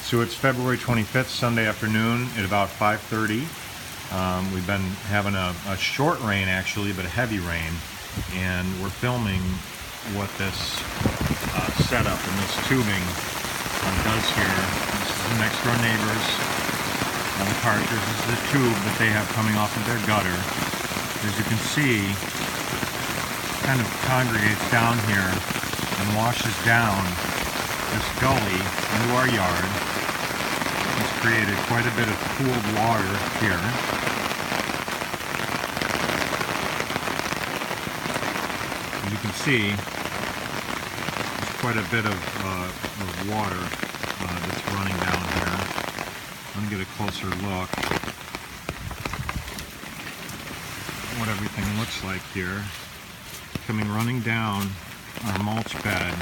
So it's February 25th, Sunday afternoon at about 5:30. We've been having a short rain actually, but a heavy rain, and we're filming what this setup and this tubing does here. This is the next door neighbors. The cartridge, this is the tube that they have coming off of their gutter. As you can see, it kind of congregates down here and washes down this gully into our yard. It's created quite a bit of cooled water here. As you can see, there's quite a bit of water that's running down here. I'm going to get a closer look at what everything looks like here. Coming running down our mulch bed,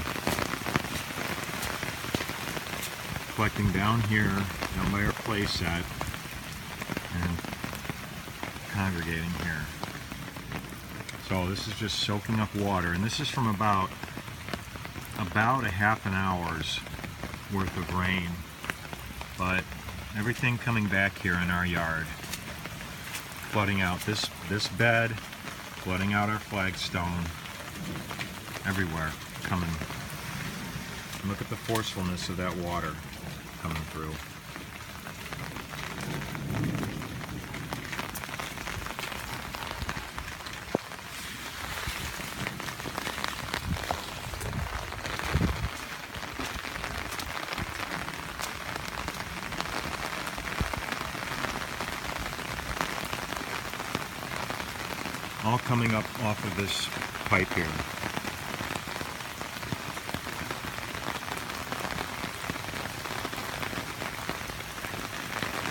collecting down here, down by our play set, and congregating here. So this is just soaking up water, and this is from about a half an hour's worth of rain. But everything coming back here in our yard, flooding out this bed, flooding out our flagstone, everywhere coming. Look at the forcefulness of that water coming through. All coming up off of this pipe here.